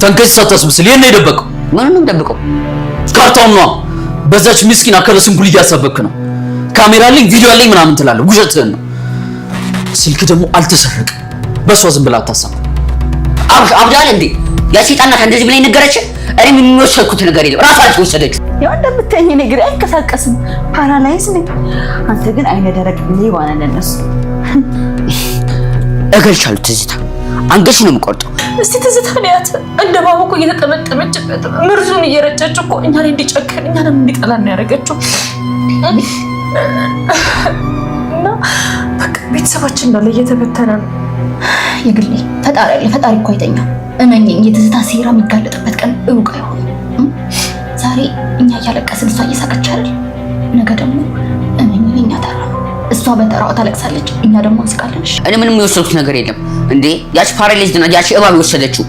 ተንከስ ሳታስመስል የኔ ደበቀው ምንም ደብቀው ካርታውን ነው በዛች ምስኪን አከለ ስንኩል እያሳበክ ነው ካሜራ ላይ ቪዲዮ ላይ ምናምን ትላለህ ውሸትህን ነው ስልክ ደግሞ አልተሰረቀ በሷ ዝም ብላ አታሰማ አብዳል እንዴ ያ ሰይጣናት እንደዚህ ብለኝ ነገረች እኔ ምን ወሰድኩት ነገር የለም ራሳችሁ ወሰደች ያው እንደምትተኝ ነገር አይከሳቀስም ፓራላይዝ ነኝ አንተ ግን አይነ ደረቅ ሌባ ነህ ለነሱ እገልቻለሁ ትዝታ አንገሽ ነው የምቆርጠው እስቲ ትዝታ ሊያት እንደባበቁ እየተጠመጠመችበት ምርዙን እየረጨች እኮ እኛ ላይ እንዲጨክን እኛንም እንዲጠላን ነው ያደረገችው እና በቃ ቤተሰባችን ነው ለየተበተነ ነው የግሌ ፈጣሪ እኮ አይተኛም እመኝኝ የትዝታ ሴራ የሚጋለጥበት ቀን ሩቅ አይሆንም ዛሬ እኛ እያለቀስን እሷ እየሳቀች አይደል ነገ ደግሞ እመኝኝ እኛ ተራ እሷ በተራዋ ታለቅሳለች እኛ ደግሞ እንስቃለን እኔ ምንም የወሰድኩት ነገር የለም እንዴ ያች ፓራላይዝ ነው ያች እባብ የወሰደችው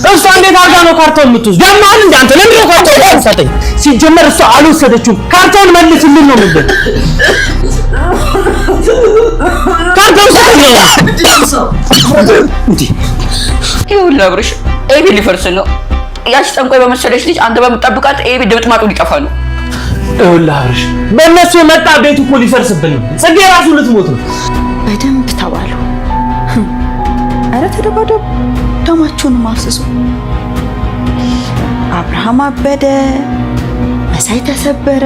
እሷ እንዴት አርጋ ነው ካርታውን የምትወስድ ያማል እንዴ አንተ ለምን ነው ካርታውን ሰጠኝ ሲጀመር እሷ አልወሰደችውም ካርታውን መልስልን ነው የምልህ ካርታውን ሰጠኝ እንዴ ይኸውልህ አብርሽ ኤቢ ሊፈርስ ነው ያች ጠንቋይ በመሰለች ልጅ አንተ በመጣብቃት ኤቢ ድምጥማጡ ሊጠፋ ነው ይኸውልህ አብርሽ በእነሱ የመጣ ቤቱ እኮ ሊፈርስብን ነው ጽጌ ራሱ ልትሞት ነው በደንብ ተባሉ አረ ተደባደቡ ደማችሁን ማፍሰሱ አብርሃም አበደ መሳይ ተሰበረ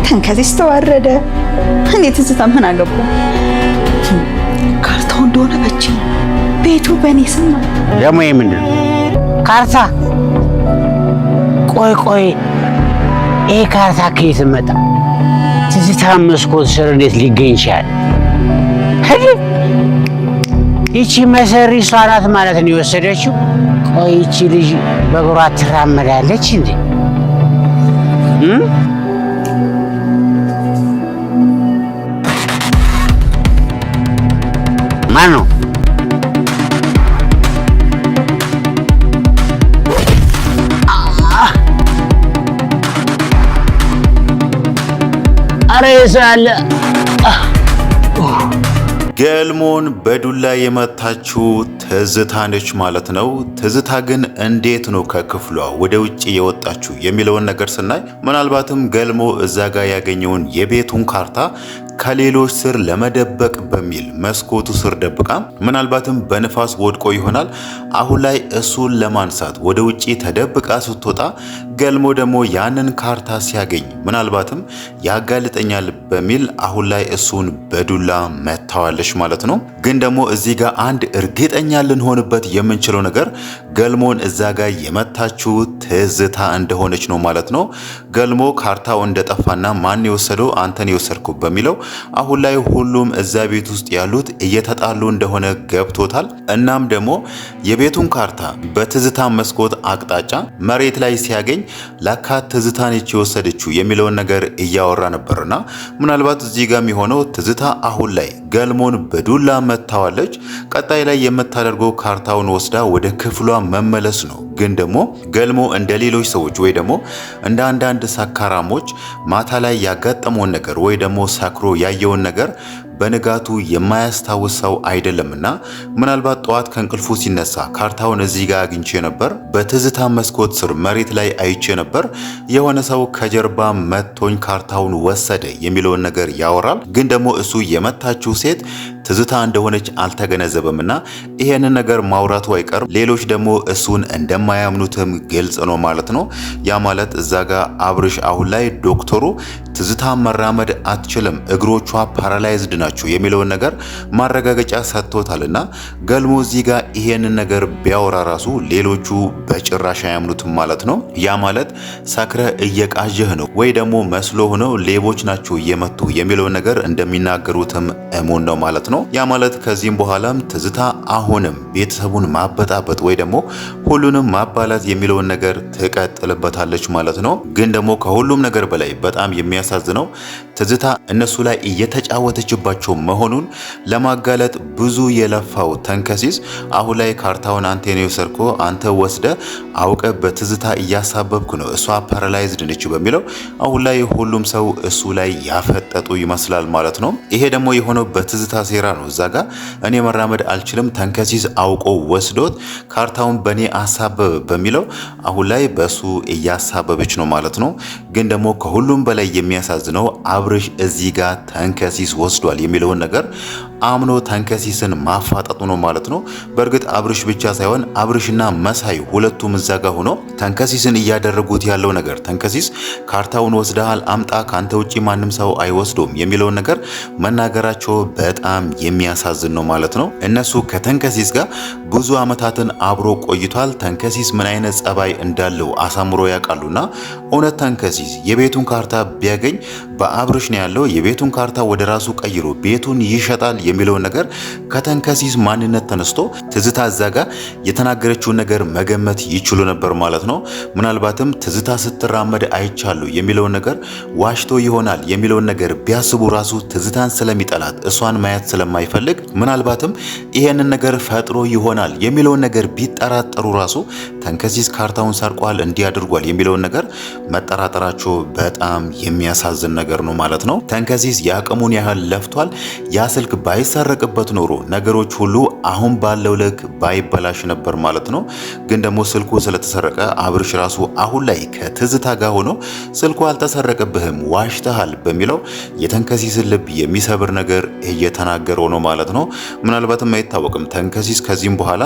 ተንከዚስ ተዋረደ እኔ ትዝታ ምን አገባ ካርታው እንደሆነ በቺ ቤቱ በኔ ስም ነው ደግሞ ምንድን ነው ካርታ ቆይ ይሄ ካርታ ከየት መጣ ትዝታ መስኮት ስር እንዴት ሊገኝ ይችላል ይቺ መሰሪ እሷ ናት ማለት ነው የወሰደችው ቆይ ይቺ ልጅ በእግሯ ትራመዳለች እንዴ ማን ነው አረ ይሳለ ገልሞን በዱላ የመታችው ትዝታ ነች ማለት ነው። ትዝታ ግን እንዴት ነው ከክፍሏ ወደ ውጪ የወጣችው የሚለውን ነገር ስናይ ምናልባትም ገልሞ እዛ ጋር ያገኘውን የቤቱን ካርታ ከሌሎች ስር ለመደበቅ በሚል መስኮቱ ስር ደብቃ ምናልባትም በንፋስ ወድቆ ይሆናል። አሁን ላይ እሱን ለማንሳት ወደ ውጪ ተደብቃ ስትወጣ ገልሞ ደግሞ ያንን ካርታ ሲያገኝ ምናልባትም ያጋልጠኛል በሚል አሁን ላይ እሱን በዱላ መታዋለች ማለት ነው። ግን ደግሞ እዚህ ጋር አንድ እርግጠኛ ልንሆንበት የምንችለው ነገር ገልሞን እዛ ጋር የመታችው ትዝታ እንደሆነች ነው ማለት ነው። ገልሞ ካርታው እንደጠፋና ማን የወሰደው አንተን የወሰድኩ በሚለው አሁን ላይ ሁሉም እዛ ቤት ውስጥ ያሉት እየተጣሉ እንደሆነ ገብቶታል። እናም ደግሞ የቤቱን ካርታ በትዝታ መስኮት አቅጣጫ መሬት ላይ ሲያገኝ ለካ ትዝታን የወሰደችው የሚለውን ነገር እያወራ ነበርና ምናልባት እዚህ ጋር የሚሆነው ትዝታ አሁን ላይ ገልሞን በዱላ መታዋለች። ቀጣይ ላይ የምታደርገው ካርታውን ወስዳ ወደ ክፍሏ መመለስ ነው። ግን ደግሞ ገልሞ እንደ ሌሎች ሰዎች ወይ ደግሞ እንደ አንዳንድ ሰካራሞች ማታ ላይ ያጋጠመውን ነገር ወይ ደግሞ ሰክሮ ያየውን ነገር በንጋቱ የማያስታውስ ሰው አይደለምና ምናልባት ጠዋት ከእንቅልፉ ሲነሳ ካርታውን እዚህ ጋር አግኝቼ ነበር፣ በትዝታ መስኮት ስር መሬት ላይ አይቼ ነበር፣ የሆነ ሰው ከጀርባ መቶኝ ካርታውን ወሰደ የሚለውን ነገር ያወራል። ግን ደግሞ እሱ የመታችው ሴት ትዝታ እንደሆነች አልተገነዘበምና ይሄንን ነገር ማውራቱ አይቀርም። ሌሎች ደግሞ እሱን እንደማያምኑትም ግልጽ ነው ማለት ነው። ያ ማለት እዛ ጋር አብርሽ አሁን ላይ ዶክተሩ ትዝታ መራመድ አትችልም፣ እግሮቿ ፓራላይዝድ ናቸው የሚለውን ነገር ማረጋገጫ ሰጥቶታልና ገልሞ እዚህ ጋር ይሄንን ነገር ቢያወራ ራሱ ሌሎቹ በጭራሽ አያምኑትም ማለት ነው። ያ ማለት ሰክረህ እየቃዠህ ነው ወይ ደግሞ መስሎ ሆነው ሌቦች ናቸው እየመቱ የሚለውን ነገር እንደሚናገሩትም እሙን ነው ማለት ነው። ያ ማለት ከዚህም በኋላም ትዝታ አሁንም ቤተሰቡን ማበጣበጥ ወይ ደግሞ ሁሉንም ማባላት የሚለውን ነገር ትቀጥልበታለች ማለት ነው። ግን ደግሞ ከሁሉም ነገር በላይ በጣም የሚያሳዝነው ትዝታ እነሱ ላይ እየተጫወተችባቸው መሆኑን ለማጋለጥ ብዙ የለፋው ተንከሲስ አሁን ላይ ካርታውን አንተ ነው የወሰድከው፣ አንተ ወስደ አውቀ በትዝታ እያሳበብኩ ነው፣ እሷ ፓራላይዝድ ነች በሚለው አሁን ላይ ሁሉም ሰው እሱ ላይ ያፈጠጡ ይመስላል ማለት ነው። ይሄ ደግሞ የሆነው በትዝታ ሴራ ነው። እዛ ጋር እኔ መራመድ አልችልም ተንከሲስ አውቆ ወስዶት ካርታውን በኔ አሳበበ በሚለው አሁን ላይ በሱ እያሳበበች ነው ማለት ነው። ግን ደግሞ ከሁሉም በላይ የሚያሳዝነው አብርሽ እዚህ ጋር ተንከሲስ ወስዷል የሚለውን ነገር አምኖ ተንከሲስን ማፋጠጡ ነው ማለት ነው። በእርግጥ አብርሽ ብቻ ሳይሆን አብርሽና መሳይ ሁለቱም እዛ ጋር ሆኖ ተንከሲስን እያደረጉት ያለው ነገር ተንከሲስ ካርታውን ወስደሃል አምጣ፣ ካንተ ውጪ ማንም ሰው አይወስዶም የሚለውን ነገር መናገራቸው በጣም የሚያሳዝን ነው ማለት ነው። እነሱ ከተንከሲስ ጋር ብዙ አመታትን አብሮ ቆይቷል። ተንከሲስ ምን አይነት ጸባይ እንዳለው አሳምሮ ያውቃሉና እውነት ተንከሲስ የቤቱን ካርታ ቢያገኝ በአብርሽ ነው ያለው፣ የቤቱን ካርታ ወደ ራሱ ቀይሮ ቤቱን ይሸጣል የሚለውን ነገር ከተንከሲስ ማንነት ተነስቶ ትዝታ እዛ ጋር የተናገረችውን ነገር መገመት ይችሉ ነበር ማለት ነው። ምናልባትም ትዝታ ስትራመድ አይቻሉ የሚለውን ነገር ዋሽቶ ይሆናል የሚለውን ነገር ቢያስቡ ራሱ ትዝታን ስለሚጠላት እሷን ማየት ስለማይፈልግ ምናልባትም ይሄንን ነገር ፈጥሮ ይሆናል የሚለውን ነገር ቢጠራጠሩ ራሱ ተንከሲስ ካርታውን ሰርቋል እንዲያድርጓል የሚለውን ነገር መጠራጠራቸው በጣም የሚያሳዝን ነገር ነው ማለት ነው። ተንከሲስ ያቅሙን ያህል ለፍቷል። ያ ስልክ ባይሰረቅበት ኖሮ ነገሮች ሁሉ አሁን ባለው ልክ ባይበላሽ ነበር ማለት ነው። ግን ደግሞ ስልኩ ስለተሰረቀ አብርሽ ራሱ አሁን ላይ ከትዝታ ጋር ሆኖ ስልኩ አልተሰረቀብህም ዋሽተሃል በሚለው የተንከሲስን ልብ የሚሰብር ነገር እየተናገረው ነው ማለት ነው። ምናልባትም አይታወቅም ተንከሲስ ከዚህም በኋላ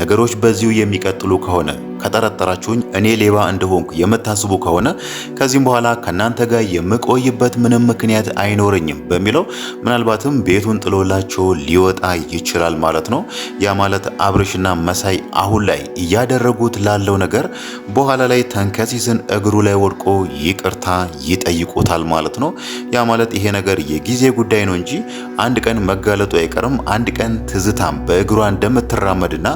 ነገሮች በዚሁ የሚቀጥሉ ከሆነ ከጠረጠራችሁኝ እኔ ሌባ እንደሆንኩ የምታስቡ ከሆነ ከዚህም በኋላ ከናንተ ጋር የምቆይበት ምንም ምክንያት አይኖረኝም በሚለው ምናልባትም ቤቱን ጥሎላቸው ሊወጣ ይችላል ማለት ነው። ያ ማለት አብርሽና መሳይ አሁን ላይ እያደረጉት ላለው ነገር በኋላ ላይ ተንከሲስን እግሩ ላይ ወድቆ ይቅርታ ይጠይቁታል ማለት ነው። ያ ማለት ይሄ ነገር የጊዜ ጉዳይ ነው እንጂ አንድ ቀን መጋለጡ አይቀርም። አንድ ቀን ትዝታም በእግሯ እንደምትራመድና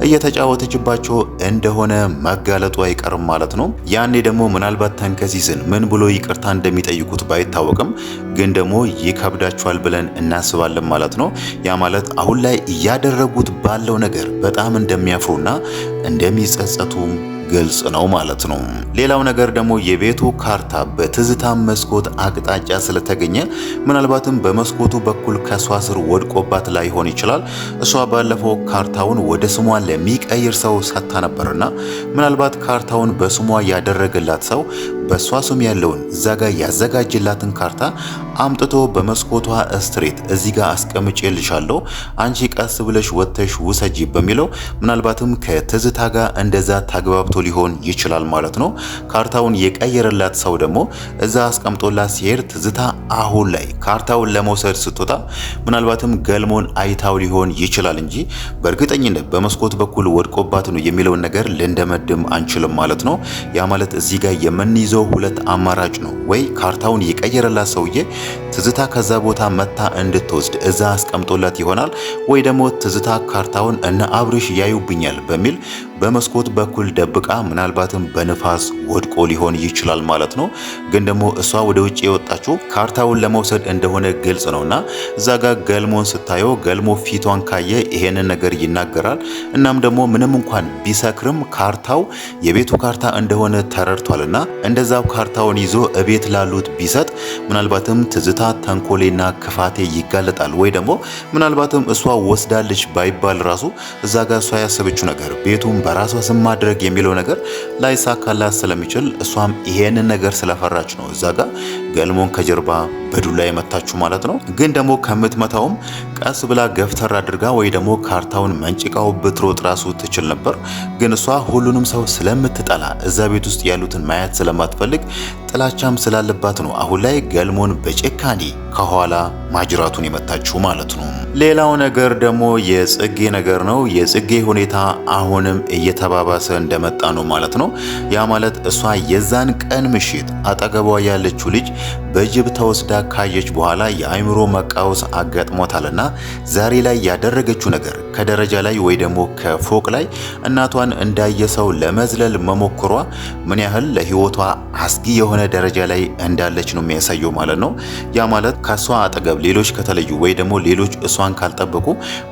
እየተጫወተችባቸው እንደሆነ መጋለጡ አይቀርም ማለት ነው። ያኔ ደግሞ ምናልባት ተንከሲስን ምን ብሎ ይቅርታ እንደሚጠይቁት ባይታወቅም ግን ደግሞ ይከብዳቸዋል ብለን እናስባለን ማለት ነው። ያ ማለት አሁን ላይ እያደረጉት ባለው ነገር በጣም እንደሚያፍሩና እንደሚጸጸቱ ግልጽ ነው ማለት ነው። ሌላው ነገር ደግሞ የቤቱ ካርታ በትዝታ መስኮት አቅጣጫ ስለተገኘ ምናልባትም በመስኮቱ በኩል ከሷ ስር ወድቆባት ላይሆን ይችላል። እሷ ባለፈው ካርታውን ወደ ስሟ ለሚቀይር ሰው ሰጥታ ነበርና ምናልባት ካርታውን በስሟ ያደረገላት ሰው በሷ ስም ያለውን እዛ ጋር ያዘጋጅላትን ካርታ አምጥቶ በመስኮቷ ስትሬት እዚህ ጋር አስቀምጬልሻለሁ አንቺ ቀስ ብለሽ ወጥተሽ ውሰጂ በሚለው ምናልባትም ከትዝታ ጋር እንደዛ ተግባብቶ ሊሆን ይችላል ማለት ነው። ካርታውን የቀየረላት ሰው ደግሞ እዛ አስቀምጦላት ሲሄድ ትዝታ አሁን ላይ ካርታውን ለመውሰድ ስትወጣ ምናልባትም ገልሞን አይታው ሊሆን ይችላል እንጂ በእርግጠኝነት በመስኮት በኩል ወድቆባት ነው የሚለውን ነገር ልንደመድም አንችልም ማለት ነው። ያ ማለት እዚህ ጋር የምንይዘው ሁለት አማራጭ ነው። ወይ ካርታውን የቀየረላት ሰውዬ ትዝታ ከዛ ቦታ መታ እንድትወስድ እዛ አስቀምጦላት ይሆናል፣ ወይ ደግሞ ትዝታ ካርታውን እነ አብርሽ ያዩብኛል በሚል በመስኮት በኩል ደብቃ ምናልባትም በንፋስ ወድቆ ሊሆን ይችላል ማለት ነው። ግን ደግሞ እሷ ወደ ውጭ የወጣችው ካርታውን ለመውሰድ እንደሆነ ግልጽ ነውና እዛ ጋር ገልሞን ስታየው ገልሞ ፊቷን ካየ ይሄንን ነገር ይናገራል። እናም ደግሞ ምንም እንኳን ቢሰክርም ካርታው የቤቱ ካርታ እንደሆነ ተረድቷልና እንደዛው ካርታውን ይዞ እቤት ላሉት ቢሰጥ ምናልባትም ትዝታ ተንኮሌና ክፋቴ ይጋለጣል፣ ወይ ደግሞ ምናልባትም እሷ ወስዳለች ባይባል ራሱ እዛ ጋር እሷ ያሰበችው ነገር ቤቱን በራሷ ስም ማድረግ የሚለው ነገር ላይሳካላት ስለሚችል እሷም ይሄንን ነገር ስለፈራች ነው እዛ ጋር ገልሞን ከጀርባ በዱላ የመታችሁ ማለት ነው። ግን ደግሞ ከምትመታውም ቀስ ብላ ገፍተር አድርጋ ወይ ደግሞ ካርታውን መንጭቃው ብትሮጥ ራሱ ትችል ነበር። ግን እሷ ሁሉንም ሰው ስለምትጠላ እዛ ቤት ውስጥ ያሉትን ማየት ስለማትፈልግ ጥላቻም ስላለባት ነው አሁን ላይ ገልሞን በጭካኔ ከኋላ ማጅራቱን የመታችሁ ማለት ነው። ሌላው ነገር ደግሞ የጽጌ ነገር ነው። የጽጌ ሁኔታ አሁንም እየተባባሰ እንደመጣ ነው ማለት ነው። ያ ማለት እሷ የዛን ቀን ምሽት አጠገቧ ያለችው ልጅ በጅብ ተወስዳ ካየች በኋላ የአእምሮ መቃወስ አጋጥሞታልና ዛሬ ላይ ያደረገችው ነገር ከደረጃ ላይ ወይ ደግሞ ከፎቅ ላይ እናቷን እንዳየሰው ለመዝለል መሞክሯ ምን ያህል ለህይወቷ አስጊ የሆነ ደረጃ ላይ እንዳለች ነው የሚያሳየው ማለት ነው። ያ ማለት ከሷ አጠገብ ሌሎች ከተለዩ ወይ ደግሞ ሌሎች እሷን ካልጠበቁ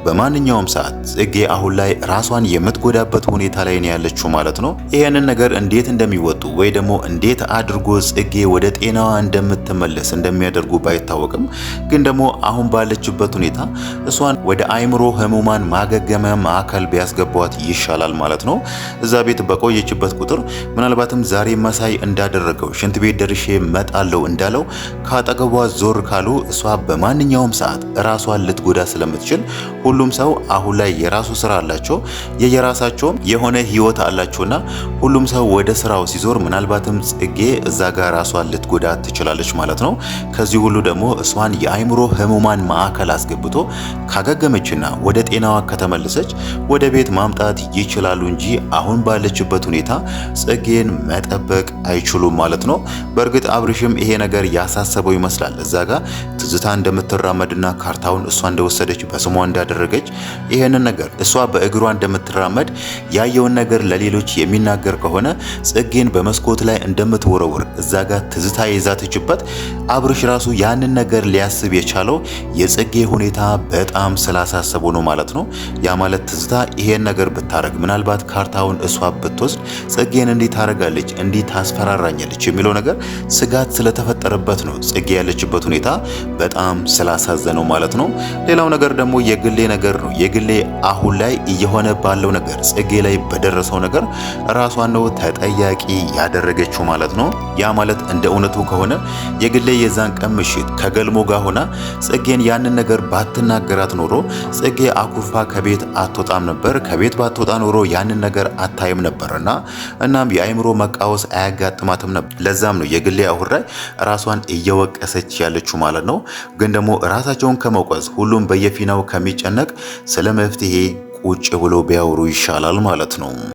በማንኛውም ሰዓት ጽጌ አሁን ላይ ራሷን የምትጎዳበት ሁኔታ ላይ ነው ያለችው ማለት ነው። ይሄንን ነገር እንዴት እንደሚወጡ ወይ ደግሞ እንዴት አድርጎ ጽጌ ወደ ጤናዋ እንደምትመለስ እንደሚያደርጉ ባይታወቅም ግን ደግሞ አሁን ባለችበት ሁኔታ እሷን ወደ አእምሮ ህሙማን ማገገሚያ ማዕከል ቢያስገቧት ይሻላል ማለት ነው። እዛ ቤት በቆየችበት ቁጥር ምናልባትም ዛሬ መሳይ እንዳደረገው ሽንት ቤት ደርሼ መጣለው እንዳለው ካጠገቧ ዞር ካሉ እሷ በማንኛውም ሰዓት ራሷን ልትጎዳ ስለምትችል ሁሉም ሰው አሁን ላይ የራሱ ስራ አላቸው፣ የየራሳቸው የሆነ ህይወት አላቸውና ሁሉም ሰው ወደ ስራው ሲዞር ምናልባትም ጽጌ እዛ ጋር ራሷን ልትጎዳ ትችላለች ማለት ነው። ከዚህ ሁሉ ደግሞ እሷን የአእምሮ ህሙማን ማዕከል አስገብቶ ካገገመችና ወደ ጤናዋ ከተመለሰች ወደ ቤት ማምጣት ይችላሉ እንጂ አሁን ባለችበት ሁኔታ ጽጌን መጠበቅ አይችሉም ማለት ነው። በእርግጥ አብርሽም ይሄ ነገር ያሳሰበው ይመስላል። እዛ ጋር ትዝታ እንደምትራመድና ካርታውን እሷ እንደወሰደች በስሟ እንዳደረገች ይሄንን ነገር እሷ በእግሯ እንደምትራመድ ያየውን ነገር ለሌሎች የሚናገር ከሆነ ጽጌን በመስኮት ላይ እንደምትወረውር እዛ ጋር ትዝታ የዛተችበት አብርሽ ራሱ ያንን ነገር ሊያስብ የቻለው የጽጌ ሁኔታ በጣም ስላሳሰበው ነው ማለት ነው። ያ ማለት ትዝታ ይሄን ነገር ብታረግ ምናልባት ካርታውን እሷ ብትወስድ ጽጌን እንዲህ ታረጋለች፣ እንዲህ ታስፈራራኛለች የሚለው ነገር ስጋት ስለተፈጠረበት ነው ጽጌ ያለችበት ሁኔታ በጣም ስላሳዘነው ማለት ነው። ሌላው ነገር ደግሞ የግሌ ነገር ነው። የግሌ አሁን ላይ እየሆነ ባለው ነገር ጽጌ ላይ በደረሰው ነገር ራሷን ነው ተጠያቂ ያደረገችው ማለት ነው። ያ ማለት እንደ እውነቱ ከሆነ የግሌ የዛን ቀን ምሽት ከገልሞ ጋር ሆና ጽጌን ያንን ነገር ባትናገራት ኖሮ ጽጌ አኩርፋ ከቤት አትወጣም ነበር። ከቤት ባትወጣ ኖሮ ያንን ነገር አታይም ነበርና እናም የአእምሮ መቃወስ አያጋጥማትም ነበር። ለዛም ነው የግሌ አሁን ላይ ራሷን እየወቀሰች ያለችው ማለት ነው። ግን ደግሞ ራሳቸውን ከመውቀስ ሁሉም በየፊናው ከሚጨነቅ ስለ መፍትሄ ቁጭ ብሎ ቢያወሩ ይሻላል ማለት ነው።